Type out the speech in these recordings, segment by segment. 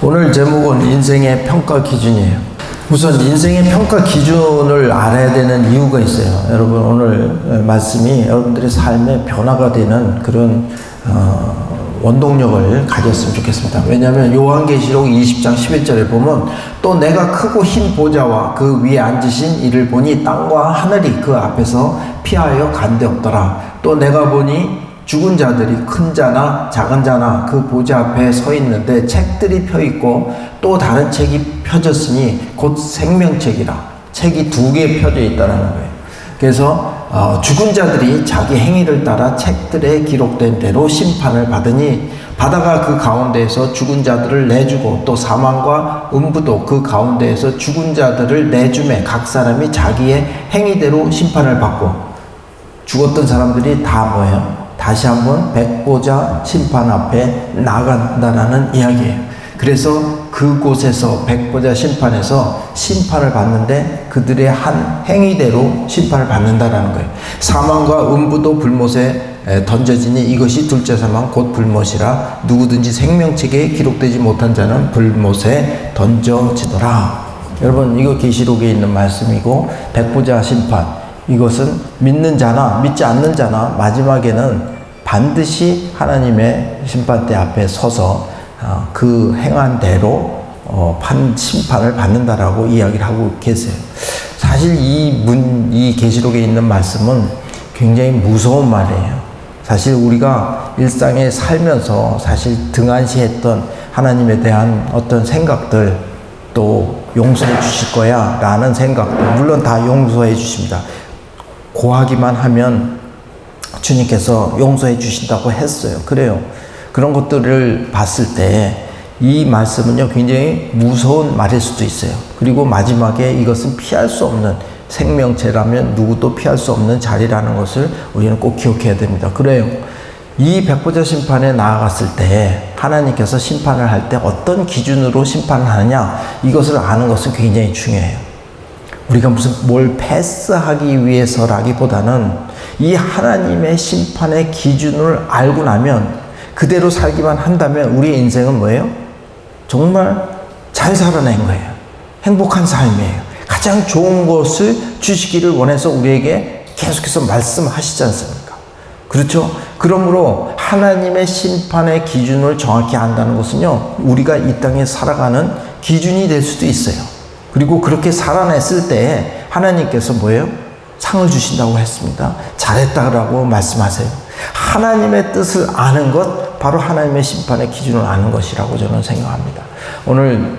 오늘 제목은 인생의 평가 기준이에요. 우선 인생의 평가 기준을 알아야 되는 이유가 있어요. 여러분, 오늘 말씀이 여러분들의 삶에 변화가 되는 그런 원동력을 가졌으면 좋겠습니다. 왜냐하면 요한계시록 20장 11절에 보면 또 내가 크고 흰 보좌와 그 위에 앉으신 이를 보니 땅과 하늘이 그 앞에서 피하여 간데 없더라. 또 내가 보니 죽은 자들이 큰 자나 작은 자나 그 보좌 앞에 서 있는데 책들이 펴 있고 또 다른 책이 펴졌으니 곧 생명책이라. 책이 2개 펴져 있다라는 거예요. 그래서 죽은 자들이 자기 행위를 따라 책들에 기록된 대로 심판을 받으니 바다가 그 가운데에서 죽은 자들을 내주고 또 사망과 음부도 그 가운데에서 죽은 자들을 내주매 각 사람이 자기의 행위대로 심판을 받고 죽었던 사람들이 다 뭐예요? 다시 한번 백보자 심판 앞에 나간다라는 이야기예요. 그래서 그곳에서 백보자 심판에서 심판을 받는데 그들의 한 행위대로 심판을 받는다라는 거예요. 사망과 음부도 불못에 던져지니 이것이 둘째 사망 곧 불못이라. 누구든지 생명책에 기록되지 못한 자는 불못에 던져지더라. 여러분, 이거 계시록에 있는 말씀이고, 백보자 심판, 이것은 믿는 자나 믿지 않는 자나 마지막에는 반드시 하나님의 심판대 앞에 서서 그 행한 대로 심판을 받는다라고 이야기를 하고 계세요. 사실 이 계시록에 있는 말씀은 굉장히 무서운 말이에요. 사실 우리가 일상에 살면서 사실 등한시했던 하나님에 대한 어떤 생각들, 또 용서해 주실 거야 라는 생각들, 물론 다 용서해 주십니다. 고하기만 하면 주님께서 용서해 주신다고 했어요. 그래요. 그런 것들을 봤을 때 이 말씀은요, 굉장히 무서운 말일 수도 있어요. 그리고 마지막에 이것은 피할 수 없는, 생명체라면 누구도 피할 수 없는 자리라는 것을 우리는 꼭 기억해야 됩니다. 그래요. 이 백보자 심판에 나아갔을 때 하나님께서 심판을 할 때 어떤 기준으로 심판을 하느냐, 이것을 아는 것은 굉장히 중요해요. 우리가 무슨 뭘 패스하기 위해서라기보다는 이 하나님의 심판의 기준을 알고 나면 그대로 살기만 한다면 우리의 인생은 뭐예요? 정말 잘 살아낸 거예요. 행복한 삶이에요. 가장 좋은 것을 주시기를 원해서 우리에게 계속해서 말씀하시지 않습니까? 그렇죠? 그러므로 하나님의 심판의 기준을 정확히 안다는 것은요, 우리가 이 땅에 살아가는 기준이 될 수도 있어요. 그리고 그렇게 살아냈을 때 하나님께서 뭐예요? 상을 주신다고 했습니다. 잘했다라고 말씀하세요. 하나님의 뜻을 아는 것, 바로 하나님의 심판의 기준을 아는 것이라고 저는 생각합니다. 오늘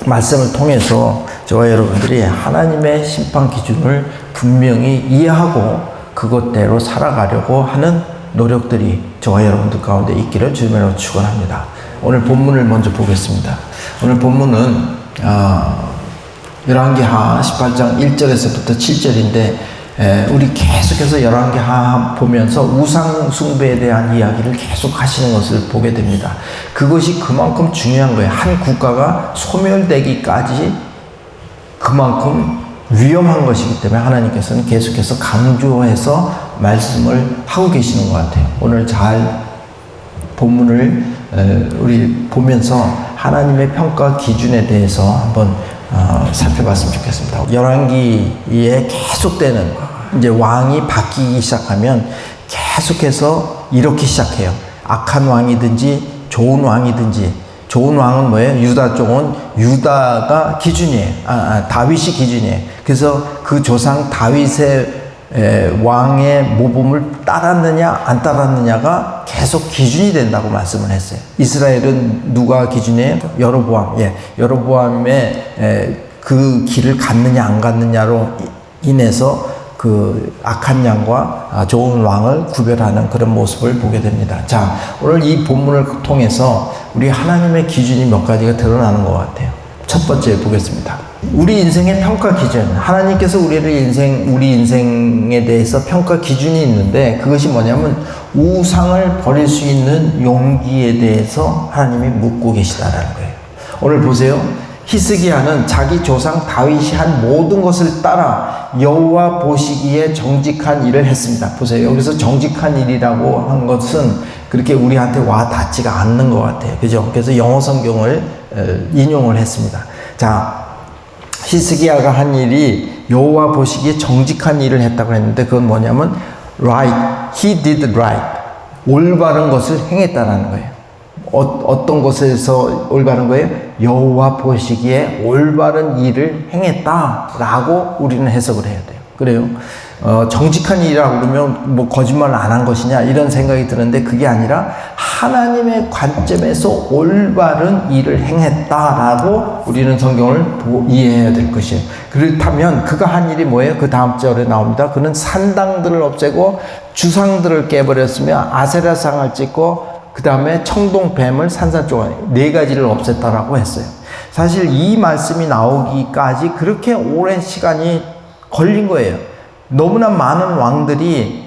말씀을 통해서 저와 여러분들이 하나님의 심판 기준을 분명히 이해하고 그것대로 살아가려고 하는 노력들이 저와 여러분들 가운데 있기를 주님으로 축원합니다. 오늘 본문을 먼저 보겠습니다. 오늘 본문은 열왕기하 18장 1절에서부터 7절인데 우리 계속해서 열왕기하 보면서 우상 숭배에 대한 이야기를 계속 하시는 것을 보게 됩니다. 그것이 그만큼 중요한 거예요. 한 국가가 소멸되기까지 그만큼 위험한 것이기 때문에 하나님께서는 계속해서 강조해서 말씀을 하고 계시는 것 같아요. 오늘 잘 본문을 우리 보면서 하나님의 평가 기준에 대해서 한번 살펴봤으면 좋겠습니다. 열왕기에 계속되는, 이제 왕이 바뀌기 시작하면 계속해서 이렇게 시작해요. 악한 왕이든지 좋은 왕이든지, 좋은 왕은 뭐예요? 유다 쪽은 유다가 기준이에요. 다윗이 기준이에요. 그래서 그 조상 다윗의 왕의 모범을 따랐느냐 안 따랐느냐가 계속 기준이 된다고 말씀을 했어요. 이스라엘은 누가 기준이에요? 여로보암. 여로보암의 그 길을 갔느냐 안 갔느냐로 인해서 그 악한 양과 좋은 왕을 구별하는 그런 모습을 보게 됩니다. 자, 오늘 이 본문을 통해서 우리 하나님의 기준이 몇 가지가 드러나는 것 같아요. 첫 번째 보겠습니다. 우리 인생의 평가 기준, 하나님께서 우리 인생에 대해서 평가 기준이 있는데 그것이 뭐냐면 우상을 버릴 수 있는 용기에 대해서 하나님이 묻고 계시다라는 거예요. 오늘 보세요. 히스기야는 자기 조상 다윗이 한 모든 것을 따라 여호와 보시기에 정직한 일을 했습니다. 보세요. 여기서 정직한 일이라고 한 것은 그렇게 우리한테 와 닿지가 않는 것 같아요. 그죠? 그래서 영어 성경을 인용을 했습니다. 자, 히스기야가 한 일이 여호와 보시기에 정직한 일을 했다고 했는데 그건 뭐냐면 right, he did right, 올바른 것을 행했다라는 거예요. 어떤 것에서 올바른 거예요? 여호와 보시기에 올바른 일을 행했다라고 우리는 해석을 해야 돼요. 그래요. 정직한 일이라고 그러면 뭐 거짓말을 안 한 것이냐 이런 생각이 드는데 그게 아니라 하나님의 관점에서 올바른 일을 행했다라고 우리는 성경을 이해해야 될 것이에요. 그렇다면 그가 한 일이 뭐예요? 그 다음 절에 나옵니다. 그는 산당들을 없애고 주상들을 깨버렸으며 아세라상을 찍고 그 다음에 청동뱀을 산산조각 4가지를 없앴다라고 했어요. 사실 이 말씀이 나오기까지 그렇게 오랜 시간이 걸린 거예요. 너무나 많은 왕들이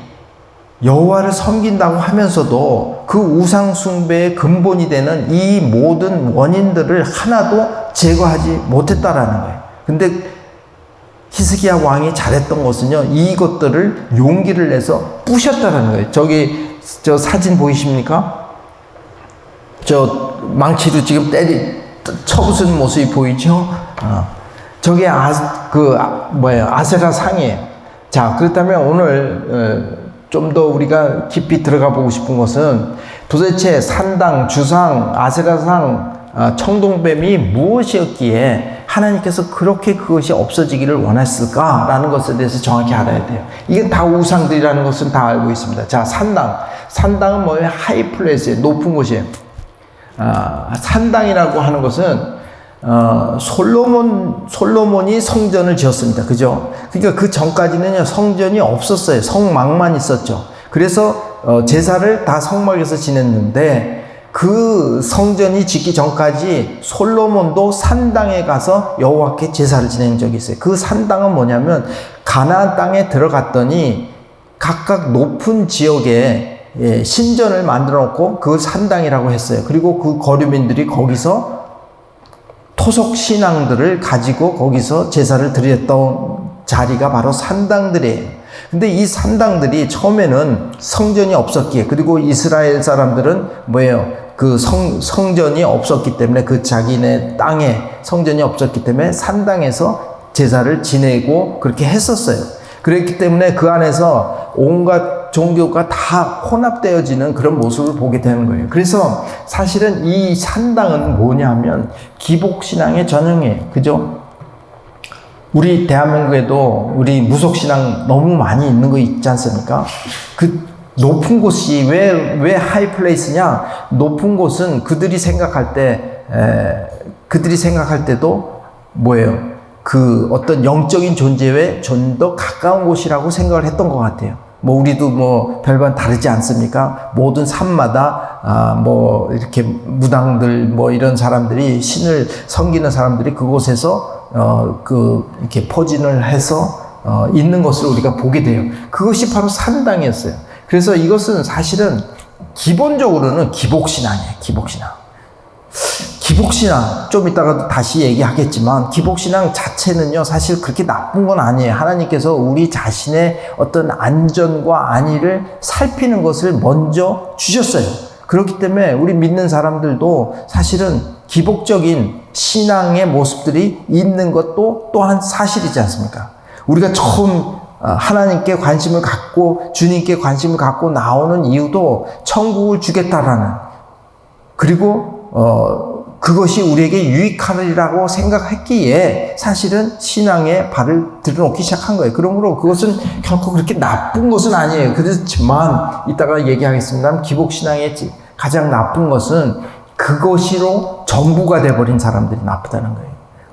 여호와를 섬긴다고 하면서도 그 우상 숭배의 근본이 되는 이 모든 원인들을 하나도 제거하지 못했다라는 거예요. 근데 히스기야 왕이 잘했던 것은요, 이것들을 용기를 내서 부셨다라는 거예요. 저 사진 보이십니까? 저 망치로 지금 쳐부순 모습이 보이죠? 저게 아세라 상이에요. 자, 그렇다면 오늘 좀 더 우리가 깊이 들어가 보고 싶은 것은 도대체 산당, 주상, 아세라상, 청동뱀이 무엇이었기에 하나님께서 그렇게 그것이 없어지기를 원했을까라는 것에 대해서 정확히 알아야 돼요. 이게 다 우상들이라는 것은 다 알고 있습니다. 자, 산당은 뭐예요? 하이 플레이스예요. 높은 곳이에요. 산당이라고 하는 것은 솔로몬이 성전을 지었습니다. 그죠? 그러니까 그 전까지는요, 성전이 없었어요. 성막만 있었죠. 그래서 제사를 다 성막에서 지냈는데 그 성전이 짓기 전까지 솔로몬도 산당에 가서 여호와께 제사를 지낸 적이 있어요. 그 산당은 뭐냐면 가나안 땅에 들어갔더니 각각 높은 지역에 신전을 만들어 놓고 그걸 산당이라고 했어요. 그리고 그 거류민들이 거기서 토속 신앙들을 가지고 거기서 제사를 드렸던 자리가 바로 산당들이에요. 근데 이 산당들이 처음에는 성전이 없었기에, 그리고 이스라엘 사람들은 뭐예요? 그 성전이 없었기 때문에, 그 자기네 땅에 성전이 없었기 때문에 산당에서 제사를 지내고 그렇게 했었어요. 그랬기 때문에 그 안에서 온갖 종교가 다 혼합되어지는 그런 모습을 보게 되는 거예요. 그래서 사실은 이 산당은 뭐냐면 기복신앙의 전형이에요. 그죠? 우리 대한민국에도 우리 무속신앙 너무 많이 있는 거 있지 않습니까? 그 높은 곳이 왜 하이플레이스냐? 높은 곳은 그들이 생각할 때도 뭐예요? 그 어떤 영적인 존재에 좀 더 가까운 곳이라고 생각을 했던 것 같아요. 뭐 우리도 뭐 별반 다르지 않습니까? 모든 산마다 뭐 이렇게 무당들 뭐 이런 사람들이 신을 섬기는 사람들이 그곳에서 이렇게 포진을 해서 있는 것을 우리가 보게 돼요. 그것이 바로 산당이었어요. 그래서 이것은 사실은 기본적으로는 기복신앙이에요. 기복신앙 좀 이따가도 다시 얘기하겠지만 기복신앙 자체는요 사실 그렇게 나쁜 건 아니에요. 하나님께서 우리 자신의 어떤 안전과 안위를 살피는 것을 먼저 주셨어요. 그렇기 때문에 우리 믿는 사람들도 사실은 기복적인 신앙의 모습들이 있는 것도 또한 사실이지 않습니까? 우리가 처음 하나님께 관심을 갖고 주님께 관심을 갖고 나오는 이유도 천국을 주겠다라는, 그리고 그것이 우리에게 유익하리라고 생각했기에 사실은 신앙에 발을 들여놓기 시작한 거예요. 그러므로 그것은 결코 그렇게 나쁜 것은 아니에요. 그렇지만 이따가 얘기하겠습니다. 기복신앙의 가장 나쁜 것은 그것으로 전부가 돼버린 사람들이 나쁘다는 거예요.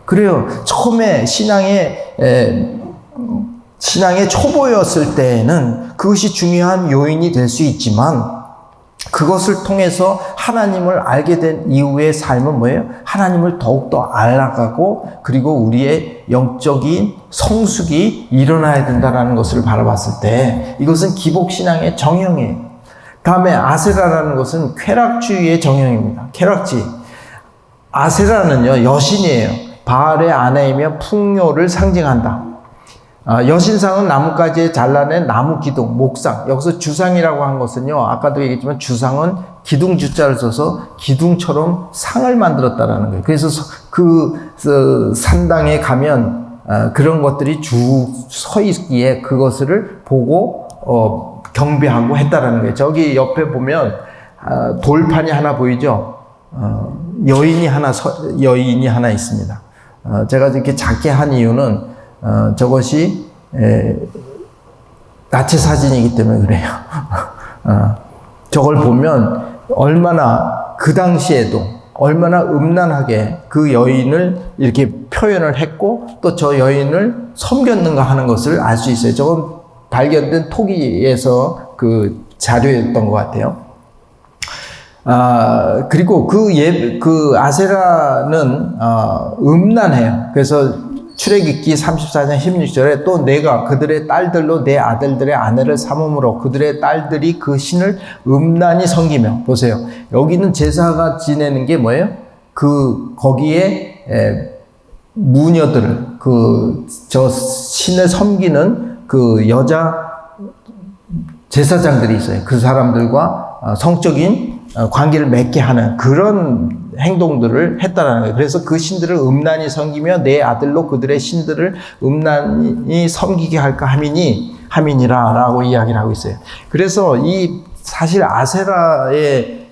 그래요. 처음에 신앙의 초보였을 때에는 그것이 중요한 요인이 될 수 있지만 그것을 통해서 하나님을 알게 된 이후의 삶은 뭐예요? 하나님을 더욱더 알아가고 그리고 우리의 영적인 성숙이 일어나야 된다는 것을 바라봤을 때 이것은 기복신앙의 정형이에요. 다음에 아세라라는 것은 쾌락주의의 정형입니다. 쾌락주의. 아세라는요 여신이에요. 바알의 아내이며 풍요를 상징한다. 여신상은 나뭇가지에 잘라낸 나무 기둥, 목상. 여기서 주상이라고 한 것은요, 아까도 얘기했지만 주상은 기둥 주자를 써서 기둥처럼 상을 만들었다라는 거예요. 그래서 산당에 가면 그런 것들이 쭉 서 있기에 그것을 보고 경배하고 했다라는 거예요. 저기 옆에 보면 돌판이 하나 보이죠? 여인이 하나 있습니다. 제가 이렇게 작게 한 이유는 저것이 나체 사진이기 때문에 그래요. 저걸 보면 얼마나 그 당시에도 얼마나 음란하게 그 여인을 이렇게 표현을 했고 또 저 여인을 섬겼는가 하는 것을 알 수 있어요. 저건 발견된 토기에서 그 자료였던 것 같아요. 그리고 그 아세라는 음란해요. 그래서 출애굽기 34장 16절에 또 내가 그들의 딸들로 내 아들들의 아내를 삼음으로 그들의 딸들이 그 신을 음란히 섬기며. 보세요. 여기는 제사가 지내는 게 뭐예요? 거기에 무녀들, 저 신을 섬기는 그 여자 제사장들이 있어요. 그 사람들과 성적인 관계를 맺게 하는 그런 행동들을 했다라는 거예요. 그래서 그 신들을 음란히 섬기며 내 아들로 그들의 신들을 음란히 섬기게 할까 함이니라라고 이야기를 하고 있어요. 그래서 사실 아세라의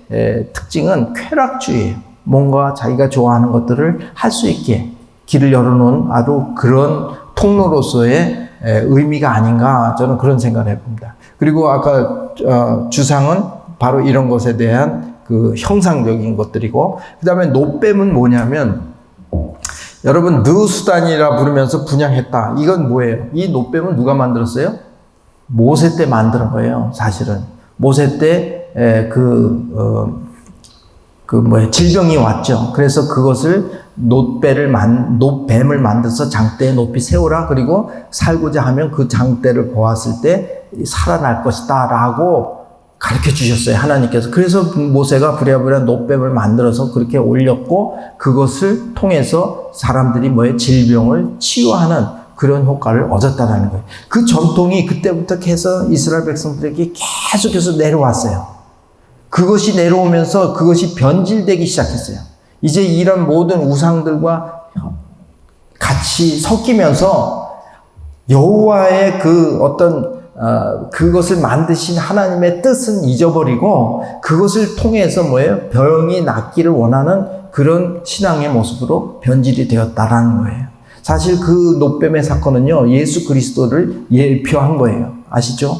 특징은 쾌락주의예요. 뭔가 자기가 좋아하는 것들을 할 수 있게 길을 열어놓은 아주 그런 통로로서의 의미가 아닌가 저는 그런 생각을 해봅니다. 그리고 아까 주상은 바로 이런 것에 대한 그 형상적인 것들이고, 그 다음에 노뱀은 뭐냐면, 여러분 느수단이라 부르면서 분양했다. 이건 뭐예요? 이 노뱀은 누가 만들었어요? 모세 때 만든 거예요. 사실은 모세 때 질병이 왔죠. 그래서 그것을 노뱀을 만들어서 장대에 높이 세우라. 그리고 살고자 하면 그 장대를 보았을 때 살아날 것이다 라고 가르쳐 주셨어요, 하나님께서. 그래서 모세가 부랴부랴 노뱀을 만들어서 그렇게 올렸고, 그것을 통해서 사람들이 질병을 치유하는 그런 효과를 얻었다라는 거예요. 그 전통이 그때부터 해서 이스라엘 백성들에게 계속해서 내려왔어요. 그것이 내려오면서 그것이 변질되기 시작했어요. 이제 이런 모든 우상들과 같이 섞이면서 여호와의 그것을 만드신 하나님의 뜻은 잊어버리고 그것을 통해서 병이 낫기를 원하는 그런 신앙의 모습으로 변질이 되었다라는 거예요. 사실 그 노뱀의 사건은요, 예수 그리스도를 예표한 거예요. 아시죠?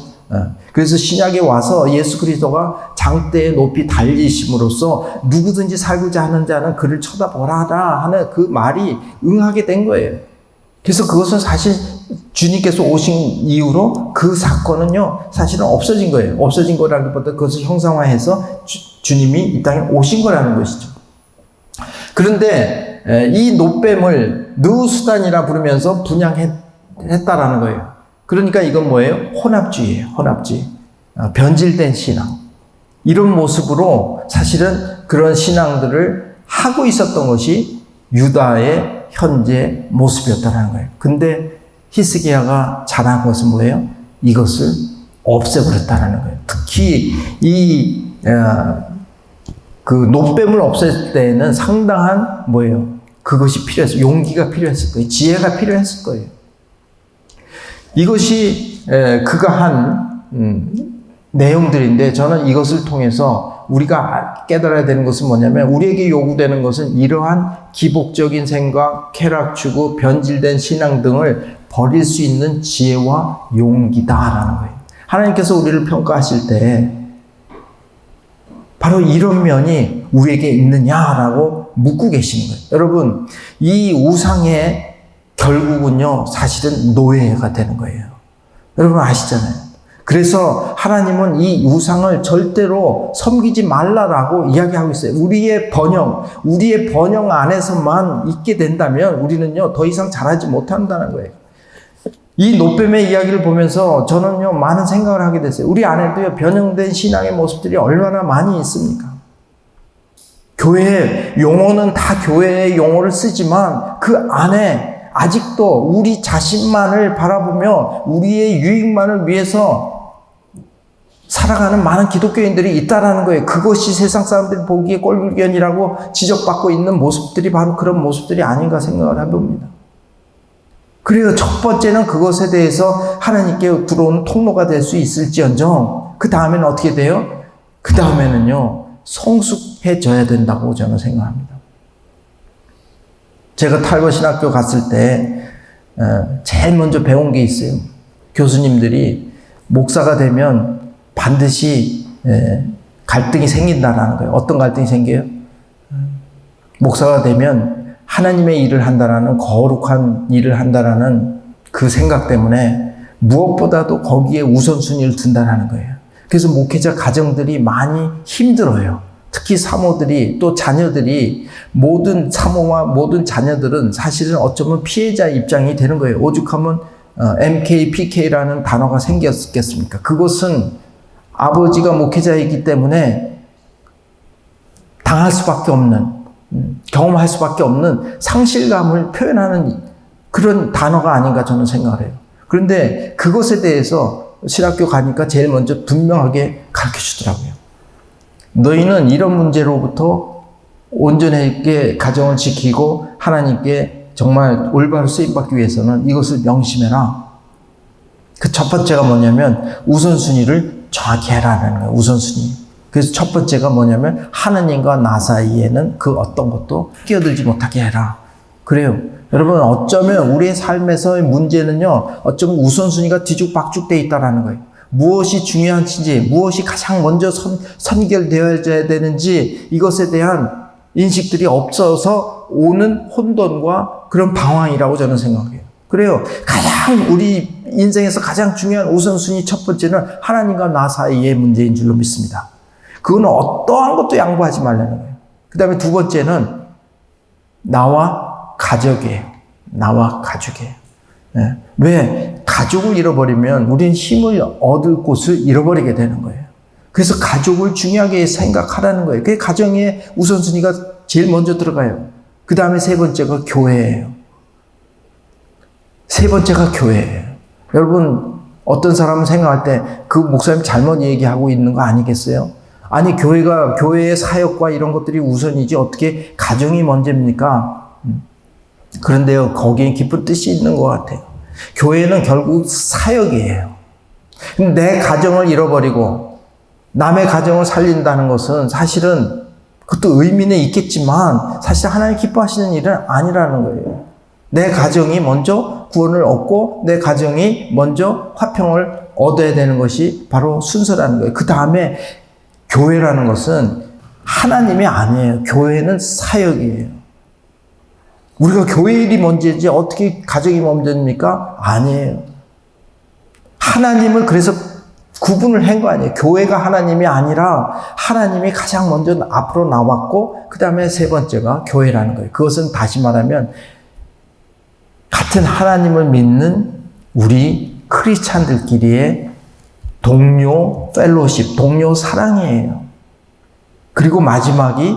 그래서 신약에 와서 예수 그리스도가 장대에 높이 달리심으로써 누구든지 살고자 하는 자는 그를 쳐다보라 하는 그 말이 응하게 된 거예요. 그래서 그것은 사실 주님께서 오신 이후로 그 사건은요, 사실은 없어진 거예요. 없어진 거라기보다 그것을 형상화해서 주님이 이 땅에 오신 거라는 것이죠. 그런데 이 노뱀을 느수단이라 부르면서 분양했다라는 거예요. 그러니까 이건 뭐예요? 혼합주의예요. 혼합주의. 변질된 신앙. 이런 모습으로 사실은 그런 신앙들을 하고 있었던 것이 유다의 현재 모습이었다는 거예요. 근데 히스기야가 잘한 것은 뭐예요? 이것을 없애버렸다는 거예요. 특히 그 노뱀을 없앨 때에는 상당한 그것이 필요했어요. 용기가 필요했을 거예요. 지혜가 필요했을 거예요. 이것이 그가 한 내용들인데, 저는 이것을 통해서 우리가 깨달아야 되는 것은 뭐냐면, 우리에게 요구되는 것은 이러한 기복적인 생각, 쾌락 추구, 변질된 신앙 등을 버릴 수 있는 지혜와 용기다라는 거예요. 하나님께서 우리를 평가하실 때 바로 이런 면이 우리에게 있느냐라고 묻고 계시는 거예요. 여러분, 이 우상의 결국은요, 사실은 노예가 되는 거예요. 여러분 아시잖아요. 그래서 하나님은 이 우상을 절대로 섬기지 말라라고 이야기하고 있어요. 우리의 번영 안에서만 있게 된다면 우리는요, 더 이상 잘하지 못한다는 거예요. 이 노뱀의 이야기를 보면서 저는요, 많은 생각을 하게 됐어요. 우리 안에도요, 변형된 신앙의 모습들이 얼마나 많이 있습니까? 교회의 용어는 다 교회의 용어를 쓰지만 그 안에 아직도 우리 자신만을 바라보며 우리의 유익만을 위해서 살아가는 많은 기독교인들이 있다라는 거예요. 그것이 세상 사람들이 보기에 꼴불견이라고 지적받고 있는 모습들이 바로 그런 모습들이 아닌가 생각을 해봅니다. 그래요. 첫 번째는 그것에 대해서 하나님께 들어오는 통로가 될 수 있을지언정 그 다음에는 어떻게 돼요? 그 다음에는요, 성숙해져야 된다고 저는 생각합니다. 제가 탈거 신학교 갔을 때 제일 먼저 배운 게 있어요. 교수님들이 목사가 되면 반드시 갈등이 생긴다라는 거예요. 어떤 갈등이 생겨요? 목사가 되면 하나님의 일을 한다라는, 거룩한 일을 한다라는 그 생각 때문에 무엇보다도 거기에 우선순위를 둔다라는 거예요. 그래서 목회자 가정들이 많이 힘들어요. 특히 사모들이, 또 자녀들이, 모든 사모와 모든 자녀들은 사실은 어쩌면 피해자 입장이 되는 거예요. 오죽하면 MK, PK라는 단어가 생겼겠습니까? 그것은 아버지가 목회자이기 때문에 당할 수밖에 없는, 경험할 수밖에 없는 상실감을 표현하는 그런 단어가 아닌가 저는 생각을 해요. 그런데 그것에 대해서 신학교 가니까 제일 먼저 분명하게 가르쳐 주더라고요. 너희는 이런 문제로부터 온전하게 가정을 지키고 하나님께 정말 올바로 쓰임받기 위해서는 이것을 명심해라. 그 첫 번째가 뭐냐면 우선순위를 정확히 해라라는 거예요. 우선순위. 그래서 첫 번째가 뭐냐면 하나님과 나 사이에는 그 어떤 것도 끼어들지 못하게 해라. 그래요. 여러분, 어쩌면 우리의 삶에서의 문제는요, 어쩌면 우선순위가 뒤죽박죽 돼 있다라는 거예요. 무엇이 중요한지, 무엇이 가장 먼저 선결되어야 되는지, 이것에 대한 인식들이 없어서 오는 혼돈과 그런 방황이라고 저는 생각해요. 그래요. 가장 우리 인생에서 가장 중요한 우선순위 첫 번째는 하나님과 나 사이의 문제인 줄로 믿습니다. 그거는 어떠한 것도 양보하지 말라는 거예요. 그 다음에 두 번째는 나와 가족이에요. 나와 가족이에요. 네. 왜? 가족을 잃어버리면 우리는 힘을 얻을 곳을 잃어버리게 되는 거예요. 그래서 가족을 중요하게 생각하라는 거예요. 그게 가정의 우선순위가 제일 먼저 들어가요. 그 다음에 세 번째가 교회예요. 세 번째가 교회예요. 여러분, 어떤 사람은 생각할 때 그 목사님 잘못 얘기하고 있는 거 아니겠어요? 아니, 교회의 사역과 이런 것들이 우선이지 어떻게 가정이 먼저입니까? 그런데요, 거기에 깊은 뜻이 있는 것 같아요. 교회는 결국 사역이에요. 내 가정을 잃어버리고 남의 가정을 살린다는 것은 사실은 그것도 의미는 있겠지만 사실 하나님 기뻐하시는 일은 아니라는 거예요. 내 가정이 먼저 구원을 얻고 내 가정이 먼저 화평을 얻어야 되는 것이 바로 순서라는 거예요. 그 다음에 교회라는 것은 하나님이 아니에요. 교회는 사역이에요. 우리가 교회 일이 먼저지 어떻게 가정이 먼저입니까? 아니에요. 하나님을 그래서 구분을 한 거 아니에요. 교회가 하나님이 아니라 하나님이 가장 먼저 앞으로 나왔고 그 다음에 세 번째가 교회라는 거예요. 그것은 다시 말하면 같은 하나님을 믿는 우리 크리스찬들끼리의 동료 펠로십, 동료 사랑이에요. 그리고 마지막이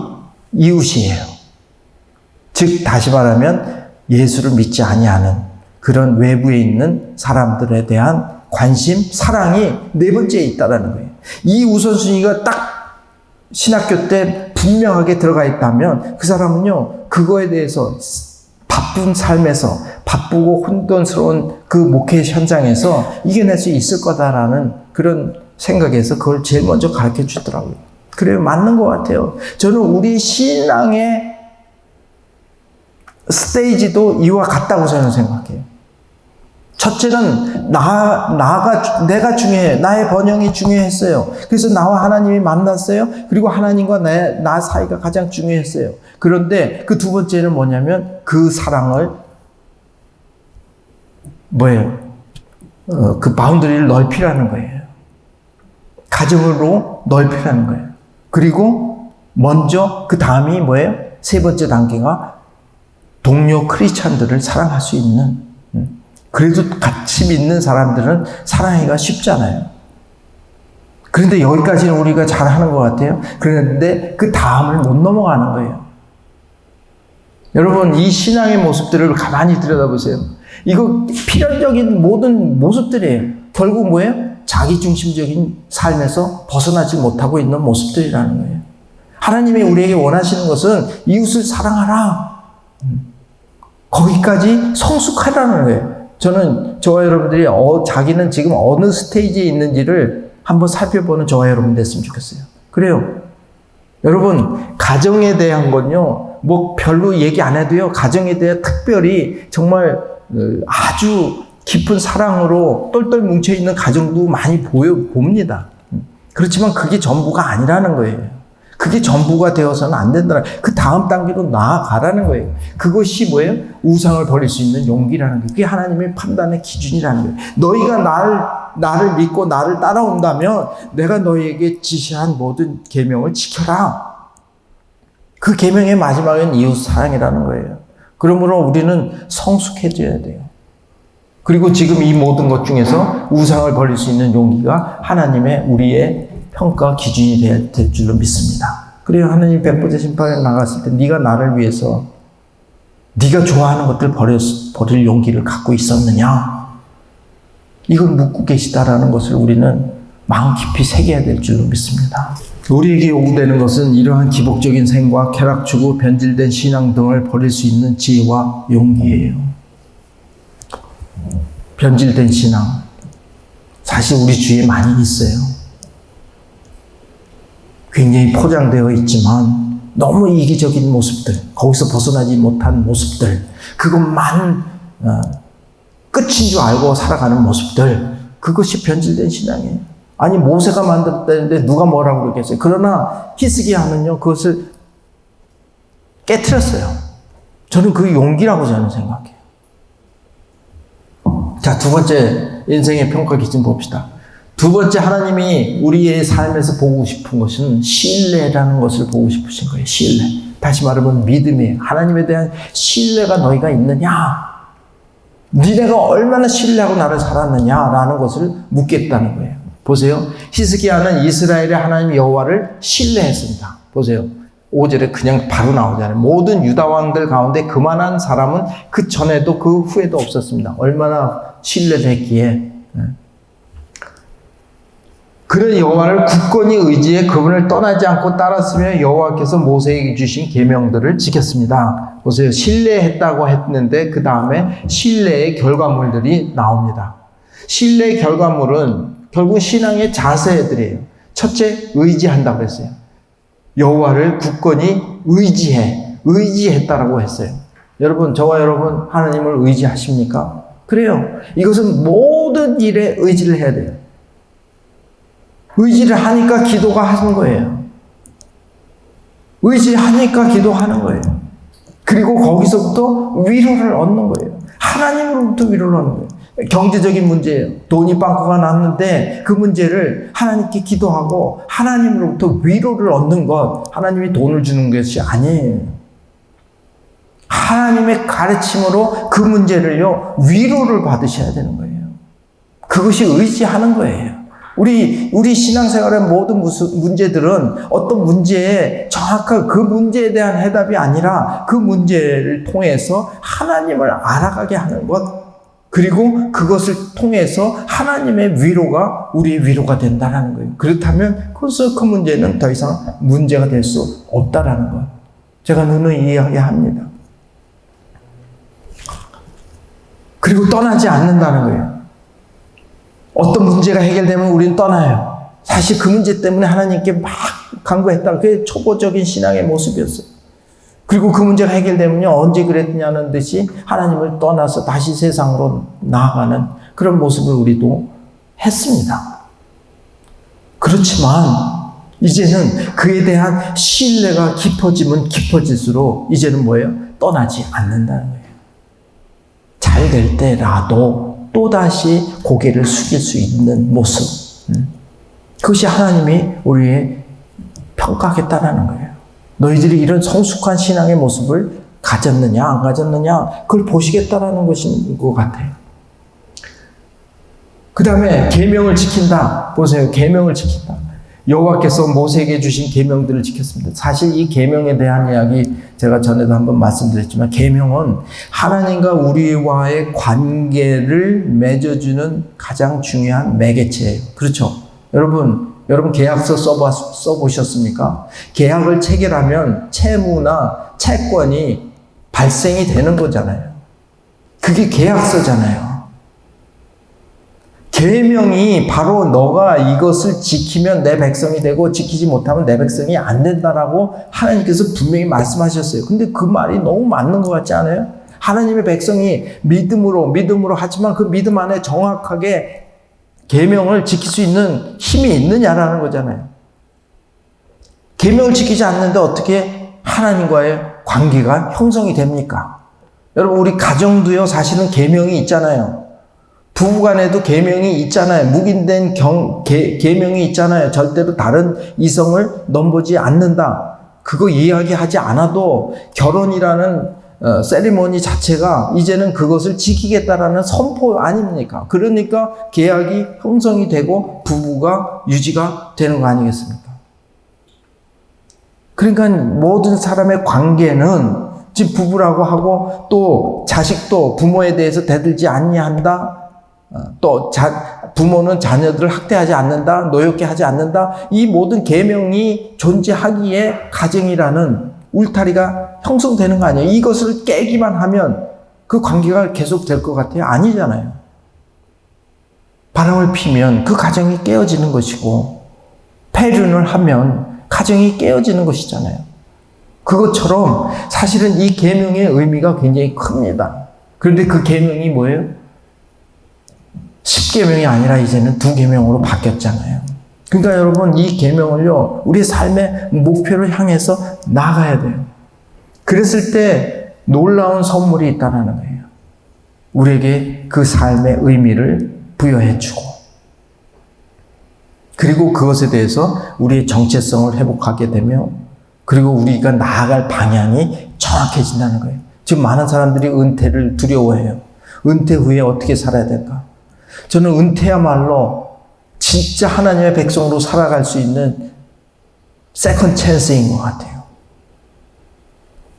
이웃이에요. 즉 다시 말하면 예수를 믿지 아니하는 그런 외부에 있는 사람들에 대한 관심, 사랑이 네 번째에 있다는 거예요. 이 우선순위가 딱 신학교 때 분명하게 들어가 있다면 그 사람은요, 그거에 대해서 바쁜 삶에서 바쁘고 혼돈스러운 그 목회 현장에서 이겨낼 수 있을 거다라는 그런 생각에서 그걸 제일 먼저 가르쳐 주더라고요. 그래요, 맞는 것 같아요. 저는 우리 신앙의 스테이지도 이와 같다고 저는 생각해요. 첫째는 내가 중요해. 나의 번영이 중요했어요. 그래서 나와 하나님이 만났어요. 그리고 하나님과 나 사이가 가장 중요했어요. 그런데 그 두 번째는 뭐냐면 그 사랑을 그 바운더리를 넓히라는 거예요. 가정으로 넓히라는 거예요. 그리고 먼저 그 다음이 뭐예요? 세 번째 단계가 동료 크리스찬들을 사랑할 수 있는, 그래도 같이 믿는 사람들은 사랑하기가 쉽잖아요. 그런데 여기까지는 우리가 잘하는 것 같아요. 그런데 그 다음을 못 넘어가는 거예요. 여러분, 이 신앙의 모습들을 가만히 들여다보세요. 이거 필연적인 모든 모습들이에요. 결국 뭐예요? 자기중심적인 삶에서 벗어나지 못하고 있는 모습들이라는 거예요. 하나님이 우리에게 원하시는 것은 이웃을 사랑하라. 거기까지 성숙하라는 거예요. 저는 저와 여러분들이 자기는 지금 어느 스테이지에 있는지를 한번 살펴보는 저와 여러분 됐으면 좋겠어요. 그래요. 여러분, 가정에 대한 건요, 뭐 별로 얘기 안 해도요, 가정에 대해 특별히 정말 아주 깊은 사랑으로 똘똘 뭉쳐있는 가정도 많이 봅니다. 그렇지만 그게 전부가 아니라는 거예요. 그게 전부가 되어서는 안 된다는, 그 다음 단계로 나아가라는 거예요. 그것이 뭐예요? 우상을 버릴 수 있는 용기라는 거예요. 그게 하나님의 판단의 기준이라는 거예요. 너희가 나를 믿고 나를 따라온다면 내가 너희에게 지시한 모든 계명을 지켜라. 그 계명의 마지막은 이웃 사랑이라는 거예요. 그러므로 우리는 성숙해져야 돼요. 그리고 지금 이 모든 것 중에서 우상을 버릴 수 있는 용기가 하나님의 우리의 평가 기준이 될 줄로 믿습니다. 그래요. 하나님 백보자 심판에 나갔을 때 네가 나를 위해서 네가 좋아하는 것들 버릴 용기를 갖고 있었느냐? 이걸 묻고 계시다라는 것을 우리는 마음 깊이 새겨야 될 줄로 믿습니다. 우리에게 요구되는 것은 이러한 기복적인 생과 쾌락추구, 변질된 신앙 등을 버릴 수 있는 지혜와 용기예요. 변질된 신앙, 사실 우리 주위에 많이 있어요. 굉장히 포장되어 있지만 너무 이기적인 모습들, 거기서 벗어나지 못한 모습들, 그것만 끝인 줄 알고 살아가는 모습들, 그것이 변질된 신앙이에요. 아니, 모세가 만들었다는데 누가 뭐라고 그러겠어요. 그러나 히스기야는요, 그것을 깨트렸어요. 저는 그 용기라고 저는 생각해요. 자, 두 번째 인생의 평가 기준 봅시다. 두 번째, 하나님이 우리의 삶에서 보고 싶은 것은 신뢰라는 것을 보고 싶으신 거예요. 신뢰. 다시 말하면 믿음이에요. 하나님에 대한 신뢰가 너희가 있느냐? 니네가 얼마나 신뢰하고 나를 살았느냐라는 것을 묻겠다는 거예요. 보세요. 히스기야는 이스라엘의 하나님 여호와를 신뢰했습니다. 보세요. 5절에 그냥 바로 나오잖아요. 모든 유다 왕들 가운데 그만한 사람은 그 전에도 그 후에도 없었습니다. 얼마나 신뢰를 했기에. 그런 여호와를 굳건히 의지해 그분을 떠나지 않고 따랐으며 여호와께서 모세에게 주신 계명들을 지켰습니다. 보세요. 신뢰했다고 했는데 그 다음에 신뢰의 결과물들이 나옵니다. 신뢰의 결과물은 결국 신앙의 자세들이에요. 첫째, 의지한다고 했어요. 여호와를 굳건히 의지했다라고 했어요. 여러분, 저와 여러분 하나님을 의지하십니까? 그래요. 이것은 모든 일에 의지를 해야 돼요. 의지를 하니까 기도가 하는 거예요. 의지하니까 기도하는 거예요. 그리고 거기서부터 위로를 얻는 거예요. 하나님으로부터 위로를 얻는 거예요. 경제적인 문제예요. 돈이 빵꾸가 났는데 그 문제를 하나님께 기도하고 하나님으로부터 위로를 얻는 것, 하나님이 돈을 주는 것이 아니에요. 하나님의 가르침으로 그 문제를요, 위로를 받으셔야 되는 거예요. 그것이 의지하는 거예요. 우리 신앙생활의 모든 문제들은 어떤 문제에 정확한 그 문제에 대한 해답이 아니라 그 문제를 통해서 하나님을 알아가게 하는 것, 그리고 그것을 통해서 하나님의 위로가 우리의 위로가 된다는 거예요. 그렇다면 그 문제는 더 이상 문제가 될 수 없다라는 것. 제가 누누이 이야기합니다. 그리고 떠나지 않는다는 거예요. 어떤 문제가 해결되면 우리는 떠나요. 사실 그 문제 때문에 하나님께 막 간구했다. 그게 초보적인 신앙의 모습이었어요. 그리고 그 문제가 해결되면요, 언제 그랬냐는 듯이 하나님을 떠나서 다시 세상으로 나아가는 그런 모습을 우리도 했습니다. 그렇지만 이제는 그에 대한 신뢰가 깊어지면 깊어질수록 이제는 뭐예요? 떠나지 않는다는 거예요. 잘 될 때라도 또다시 고개를 숙일 수 있는 모습. 그것이 하나님이 우리의 평가하겠다는 거예요. 너희들이 이런 성숙한 신앙의 모습을 가졌느냐 안 가졌느냐 그걸 보시겠다라는 것인 것 같아요. 그 다음에 계명을 지킨다. 보세요. 계명을 지킨다. 여호와께서 모세에게 주신 계명들을 지켰습니다. 사실 이 계명에 대한 이야기 제가 전에도 한번 말씀드렸지만 계명은 하나님과 우리와의 관계를 맺어주는 가장 중요한 매개체예요. 그렇죠? 여러분 계약서 써보셨습니까? 계약을 체결하면 채무나 채권이 발생이 되는 거잖아요. 그게 계약서잖아요. 계명이 바로 너가 이것을 지키면 내 백성이 되고 지키지 못하면 내 백성이 안 된다라고 하나님께서 분명히 말씀하셨어요. 근데 그 말이 너무 맞는 것 같지 않아요? 하나님의 백성이 믿음으로 하지만 그 믿음 안에 정확하게 계명을 지킬 수 있는 힘이 있느냐라는 거잖아요. 계명을 지키지 않는데 어떻게 하나님과의 관계가 형성이 됩니까? 여러분 우리 가정도요 사실은 계명이 있잖아요. 부부간에도 계명이 있잖아요. 묵인된 계명이 있잖아요. 절대로 다른 이성을 넘보지 않는다. 그거 이야기하지 않아도 결혼이라는 세리머니 자체가 이제는 그것을 지키겠다라는 선포 아닙니까? 그러니까 계약이 형성이 되고 부부가 유지가 되는 거 아니겠습니까? 그러니까 모든 사람의 관계는 즉 부부라고 하고 또 자식도 부모에 대해서 대들지 아니한다. 또 부모는 자녀들을 학대하지 않는다, 노엽게 하지 않는다. 이 모든 계명이 존재하기에 가정이라는 울타리가 형성되는 거 아니에요? 이것을 깨기만 하면 그 관계가 계속될 것 같아요? 아니잖아요. 바람을 피면 그 가정이 깨어지는 것이고 폐륜을 하면 가정이 깨어지는 것이잖아요. 그것처럼 사실은 이 계명의 의미가 굉장히 큽니다. 그런데 그 계명이 뭐예요? 10계명이 아니라 이제는 2계명으로 바뀌었잖아요. 그러니까 여러분 이 계명을요 우리의 삶의 목표를 향해서 나가야 돼요. 그랬을 때 놀라운 선물이 있다는 거예요. 우리에게 그 삶의 의미를 부여해주고 그리고 그것에 대해서 우리의 정체성을 회복하게 되며 그리고 우리가 나아갈 방향이 정확해진다는 거예요. 지금 많은 사람들이 은퇴를 두려워해요. 은퇴 후에 어떻게 살아야 될까? 저는 은퇴야말로 진짜 하나님의 백성으로 살아갈 수 있는 세컨 찬스인 것 같아요.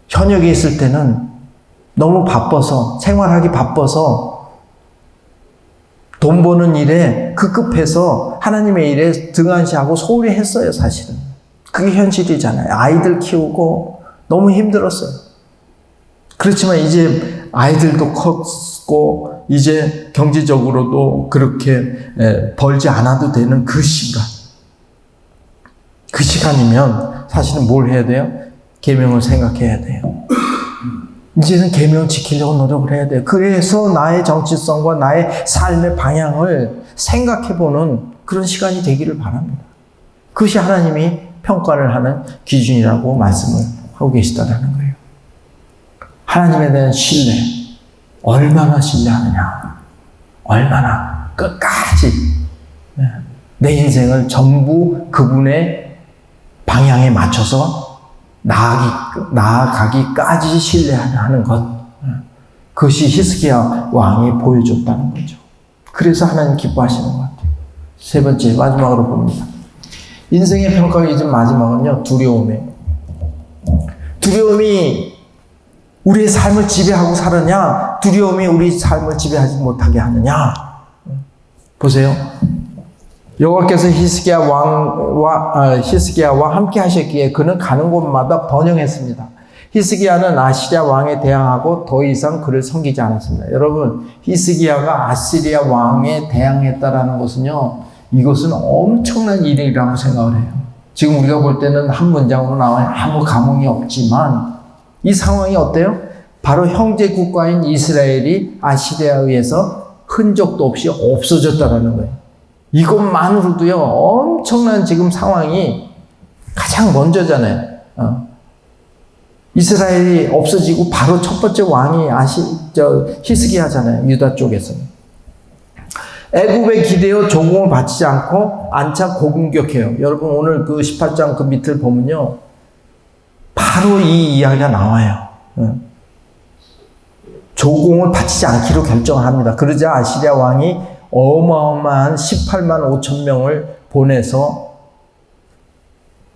현역에 있을 때는 너무 바빠서 생활하기 바빠서 돈 버는 일에 급급해서 하나님의 일에 등한시하고 소홀히 했어요. 사실은 그게 현실이잖아요. 아이들 키우고 너무 힘들었어요. 그렇지만 이제 아이들도 컸고 이제 경제적으로도 그렇게 벌지 않아도 되는 그 시간이면 사실은 뭘 해야 돼요? 계명을 생각해야 돼요. 이제는 계명을 지키려고 노력을 해야 돼요. 그래서 나의 정체성과 나의 삶의 방향을 생각해보는 그런 시간이 되기를 바랍니다. 그것이 하나님이 평가를 하는 기준이라고 말씀을 하고 계시다는 거예요. 하나님에 대한 신뢰, 얼마나 신뢰하느냐, 얼마나 끝까지 내 인생을 전부 그분의 방향에 맞춰서 나아가기까지 신뢰하는 것, 그것이 히스기야 왕이 보여줬다는 거죠. 그래서 하나님 기뻐하시는 것 같아요. 세 번째, 마지막으로 봅니다. 인생의 평가가 이제 마지막은요, 두려움이에요. 두려움이 우리의 삶을 지배하고 살았냐? 두려움이 우리 삶을 지배하지 못하게 하느냐? 보세요. 여호와께서 히스기야와 함께 하셨기에 그는 가는 곳마다 번영했습니다. 히스기야는 아시리아 왕에 대항하고 더 이상 그를 섬기지 않았습니다. 여러분, 히스기야가 아시리아 왕에 대항했다라는 것은요, 이것은 엄청난 일이라고 생각을 해요. 지금 우리가 볼 때는 한 문장으로 나와요. 아무 감흥이 없지만 이 상황이 어때요? 바로 형제 국가인 이스라엘이 아시리아에 의해서 흔적도 없이 없어졌다라는 거예요. 이것만으로도요, 엄청난 지금 상황이 가장 먼저잖아요. 이스라엘이 없어지고 바로 첫 번째 왕이 히스기야잖아요. 유다 쪽에서는. 애굽에 기대어 조공을 바치지 않고 안차 고공격해요. 여러분 오늘 그 18장 그 밑을 보면요, 바로 이 이야기가 나와요. 조공을 바치지 않기로 결정을 합니다. 그러자 아시리아 왕이 어마어마한 18만 5천 명을 보내서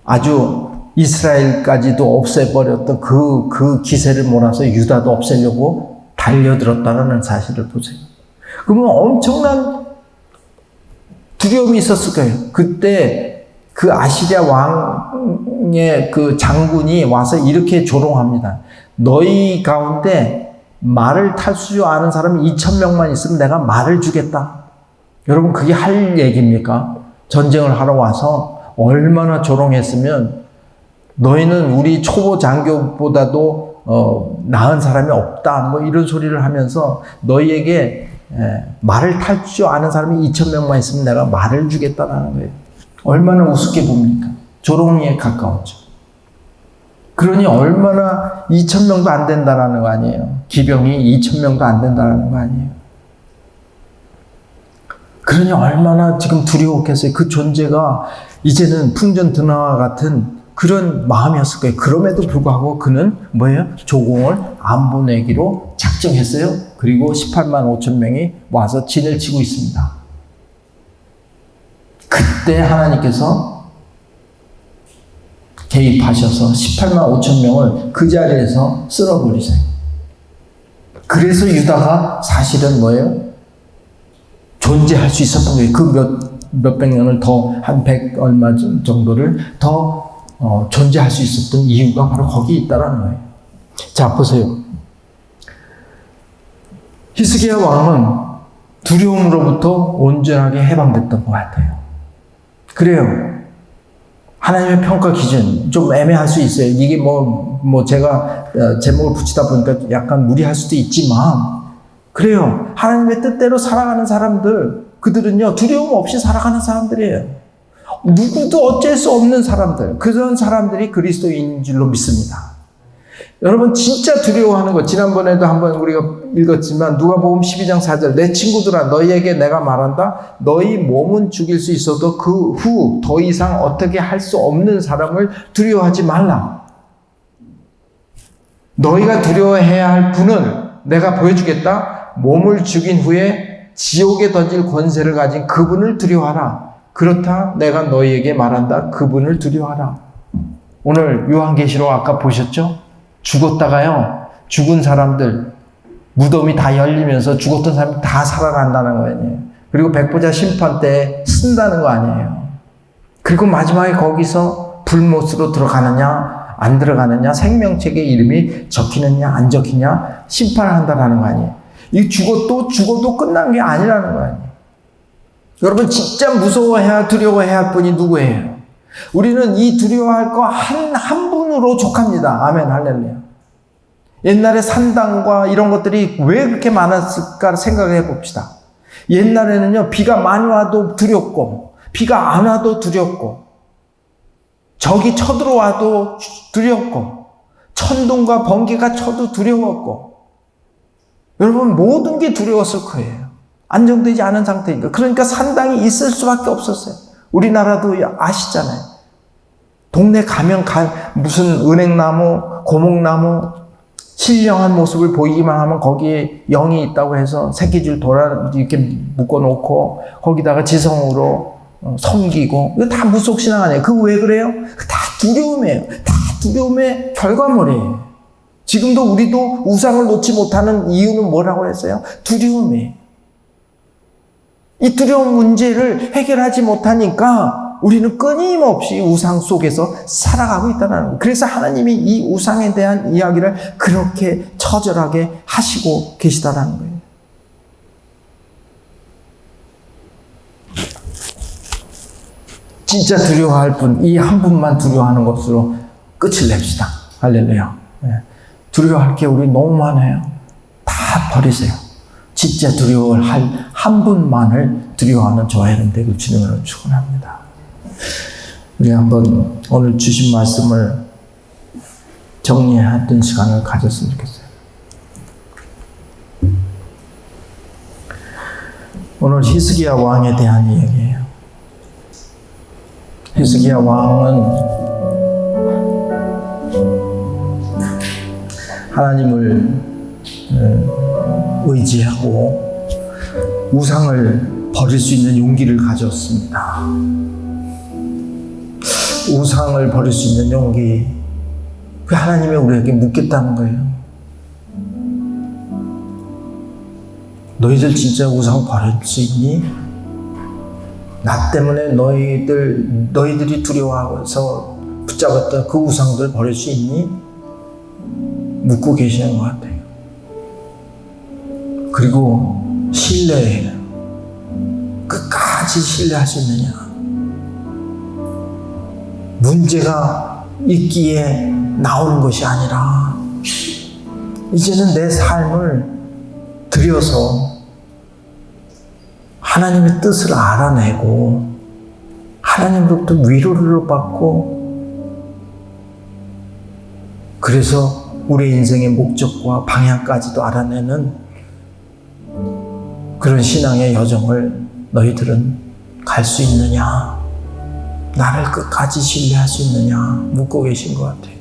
아주 이스라엘까지도 없애버렸던 그 기세를 몰아서 유다도 없애려고 달려들었다는 사실을 보세요. 그러면 엄청난 두려움이 있었을 거예요. 그때 그 아시리아 왕의 그 장군이 와서 이렇게 조롱합니다. 너희 가운데 말을 탈 줄 아는 사람이 2,000명만 있으면 내가 말을 주겠다. 여러분, 그게 할 얘기입니까? 전쟁을 하러 와서 얼마나 조롱했으면 너희는 우리 초보 장교보다도 나은 사람이 없다. 뭐 이런 소리를 하면서 너희에게 말을 탈 줄 아는 사람이 2,000명만 있으면 내가 말을 주겠다라는 거예요. 얼마나 우습게 봅니까? 조롱에 가까웠죠. 그러니 얼마나 2,000명도 안 된다라는 거 아니에요. 기병이 2,000명도 안 된다라는 거 아니에요. 그러니 얼마나 지금 두려웠겠어요. 그 존재가 이제는 풍전등화와 같은 그런 마음이었을 거예요. 그럼에도 불구하고 그는 뭐예요? 조공을 안 보내기로 작정했어요. 그리고 18만 5천 명이 와서 진을 치고 있습니다. 그때 하나님께서 개입하셔서 18만 5천 명을 그 자리에서 쓸어버리세요. 그래서 유다가 사실은 뭐예요? 존재할 수 있었던 거예요. 그 몇백 년을 더, 한 100 얼마 정도를 더 존재할 수 있었던 이유가 바로 거기 있다라는 거예요. 자, 보세요. 히스기야 왕은 두려움으로부터 온전하게 해방됐던 것 같아요. 그래요. 하나님의 평가 기준 좀 애매할 수 있어요. 이게 제가 제목을 붙이다 보니까 약간 무리할 수도 있지만, 그래요. 하나님의 뜻대로 살아가는 사람들, 그들은요, 두려움 없이 살아가는 사람들이에요. 누구도 어쩔 수 없는 사람들, 그런 사람들이 그리스도인인 줄로 믿습니다. 여러분, 진짜 두려워하는 것, 지난번에도 한번 우리가 읽었지만 누가복음 12장 4절, 내 친구들아 너희에게 내가 말한다. 너희 몸은 죽일 수 있어도 그 후 더 이상 어떻게 할 수 없는 사람을 두려워하지 말라. 너희가 두려워해야 할 분은 내가 보여주겠다. 몸을 죽인 후에 지옥에 던질 권세를 가진 그분을 두려워하라. 그렇다 내가 너희에게 말한다. 그분을 두려워하라. 오늘 요한계시록 아까 보셨죠? 죽었다가요, 죽은 사람들 무덤이 다 열리면서 죽었던 사람이 다 살아간다는 거 아니에요. 그리고 백보자 심판 때 쓴다는 거 아니에요. 그리고 마지막에 거기서 불못으로 들어가느냐 안 들어가느냐, 생명책의 이름이 적히느냐 안 적히냐 심판을 한다는 거 아니에요. 이 죽어도 끝난 게 아니라는 거 아니에요. 여러분, 진짜 무서워해야 두려워해야 할 분이 누구예요? 우리는 이 두려워할 거 한 분으로 족합니다. 아멘, 할렐루야. 옛날에 산당과 이런 것들이 왜 그렇게 많았을까 생각을 해봅시다. 옛날에는요, 비가 많이 와도 두렵고, 비가 안 와도 두렵고, 적이 쳐들어와도 두렵고, 천둥과 번개가 쳐도 두려웠고, 여러분, 모든 게 두려웠을 거예요. 안정되지 않은 상태니까. 그러니까 산당이 있을 수밖에 없었어요. 우리나라도 아시잖아요. 동네 가면 무슨 은행나무, 고목나무, 신령한 모습을 보이기만 하면 거기에 영이 있다고 해서 새끼줄 이렇게 묶어놓고 거기다가 지성으로 섬기고, 이거 다 무속신앙 아니에요. 그거 왜 그래요? 다 두려움이에요. 다 두려움의 결과물이에요. 지금도 우리도 우상을 놓지 못하는 이유는 뭐라고 했어요? 두려움이에요. 이 두려운 문제를 해결하지 못하니까 우리는 끊임없이 우상 속에서 살아가고 있다는 거예요. 그래서 하나님이 이 우상에 대한 이야기를 그렇게 처절하게 하시고 계시다는 거예요. 진짜 두려워할 분, 이 한 분만 두려워하는 것으로 끝을 냅시다. 할렐루야. 두려워할 게 우리 너무 많아요. 다 버리세요. 진짜 두려워할 한 분만을 두려워하는 저와 여러분 되길 주님으로 축원합니다. 우리 한번 오늘 주신 말씀을 정리하던 시간을 가졌으면 좋겠어요. 오늘 히스기야 왕에 대한 이야기예요. 히스기야 왕은 하나님을 의지하고 우상을 버릴 수 있는 용기를 가졌습니다. 우상을 버릴 수 있는 용기, 그 하나님이 우리에게 묻겠다는 거예요. 너희들 진짜 우상 버릴 수 있니? 나 때문에 너희들이 두려워하고서 붙잡았던 그 우상들 버릴 수 있니? 묻고 계시는 것 같아요. 그리고 신뢰해요. 끝까지 신뢰할 수 있느냐? 문제가 있기에 나오는 것이 아니라 이제는 내 삶을 들여서 하나님의 뜻을 알아내고 하나님으로부터 위로를 받고, 그래서 우리 인생의 목적과 방향까지도 알아내는 그런 신앙의 여정을 너희들은 갈 수 있느냐? 나를 끝까지 신뢰할 수 있느냐? 묻고 계신 것 같아요.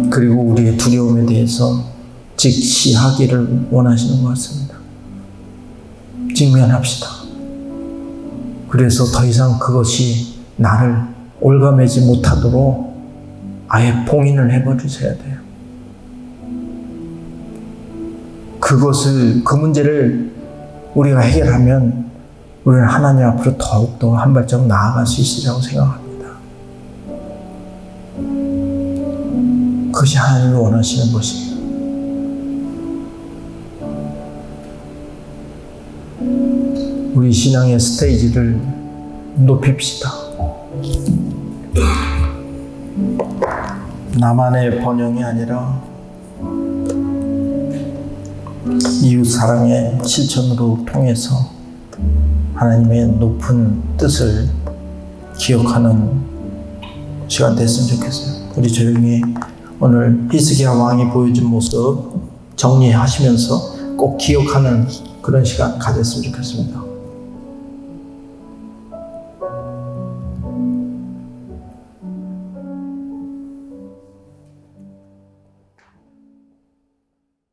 그리고 우리의 두려움에 대해서 직시하기를 원하시는 것 같습니다. 직면합시다. 그래서 더 이상 그것이 나를 올가매지 못하도록 아예 봉인을 해버리셔야 돼요. 그 문제를 우리가 해결하면 우리는 하나님 앞으로 더욱더 한 발짝 나아갈 수 있으리라고 생각합니다. 그것이 하나님이 원하시는 것이에요. 우리 신앙의 스테이지를 높입시다. 나만의 번영이 아니라 이웃 사랑의 실천으로 통해서 하나님의 높은 뜻을 기억하는 시간 됐으면 좋겠어요. 우리 조용히 오늘 히스기야 왕이 보여준 모습 정리하시면서 꼭 기억하는 그런 시간 가졌으면 좋겠습니다.